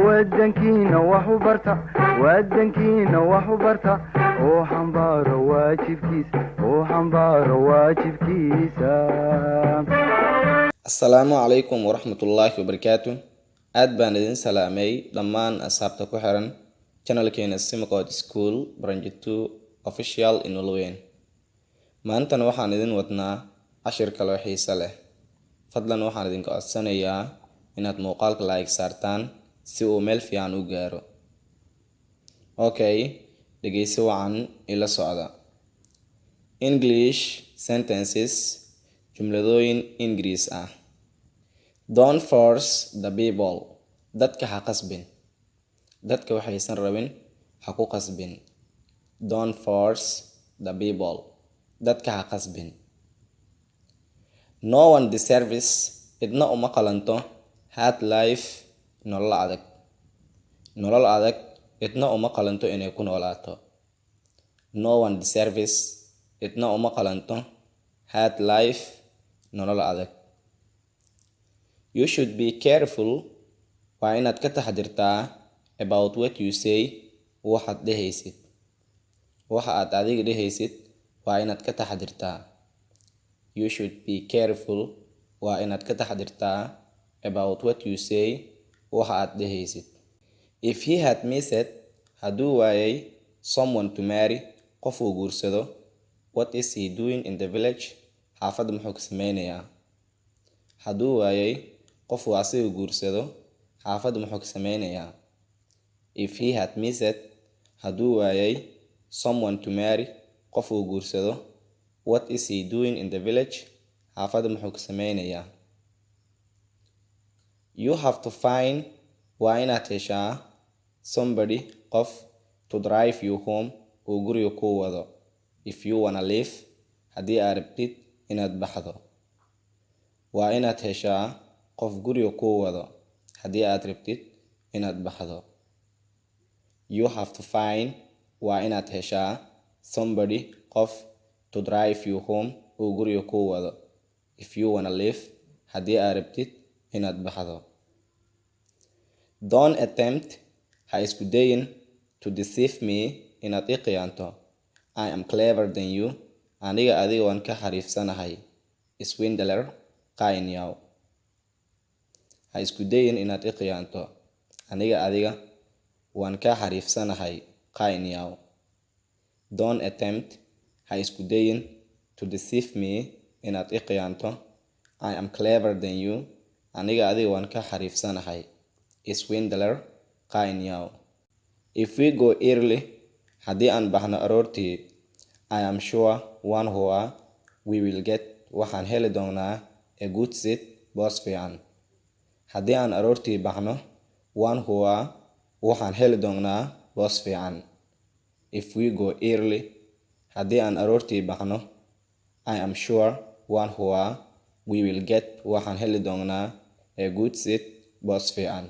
wadankiina wax u barta wadankiina wax u barta oo xambaaro waajibkiisa Assalaamu calaykum waraxmatullaahi wabarakaatuh. aad baan idin salaamay dhammaan asxaabta ku xiran channelkeena Simcode School Branch 2 Official in Ulweyn. maantana waxaan idin wadnaa cashir kale oo xiiso leh. fadlan waxaan idin codsanayaa inaad muuqaalka like saartaan si uu meel fiican u gaaro. Okay, dhegeysi wacan ila socda. English sentences, jumladooyin Ingiriis ah. Don't force the people. Dadka ha qasbin. Dadka waxaysan rabin ha ku qasbin. Don't force the people. Dadka ha qasbin. No one deserves, idna uma qalanto, hard life, nolol adag. Nolol adag, idna uma qalanto inay ku noolaato. No one deserves, idna uma qalanto, hard life, nolol adag. You should be careful, waa inaad ka taxadirtaa about what you say, waxaad dhehaysid. Waxa aad adiga dhehaysid waa inaad ka taxadirtaa. You should be careful, waa inaad ka taxadirtaa about what you say, waxa aad dhehaysid. If he had missed, hadduu waayay someone to marry, qof uu guursado, what is he doing in the village? Xaafadda muxuu ka sameynayaa? Hadduu waayay qof uu asiga guursado, xaafadda muxuu ka sameynayaa? If he had missed, hadduu waayay someone to marry, qof uu guursado, what is he doing in the village? Xaafadda muxuu ka sameynayaa? You have to find, waa inaad heshaa somebody, qof, to drive you home, uu guriga kuu wado. If you wanna leave, haddii aad rabtid inaad baxdo. Waa inaad heshaa qof guriga kuu wado haddii aad rabtid inaad baxdo. You have to find, waa inaad heshaa somebody, qof, to drive you home, uu guriga kuu wado. If you wanna leave, haddii aad rabtid inaad baxdo. Don't attempt, ha isku dayin, to deceive me, inaad i khiyaanto. I am clever than you, aniga adiga waan ka xariifsanahay. Swindler, qayn yaw. Ha isku dayin inaad i khiyaanto. Aniga adiga waan ka xariifsanahay. qayn yaw. Don't attempt, ha isku dayin, to deceive me, inaad i khiyaanto. I am clever than you, aniga adiga waan ka xariifsanahay. Swindler, qayn yaw. If we go early, haddii aan baxno aroortii, I am sure, waan hubaa, we will get, waxaan heli doonaa, a good seat, boos fiican. Haddii aan aroortii baxno, waan hubaa, waxaan heli doonaa, boos fiican. If we go early, haddii aan aroortii baxno, I am sure, waan hubaa, we will get, waxaan heli doonaa, a good seat, boos fiican.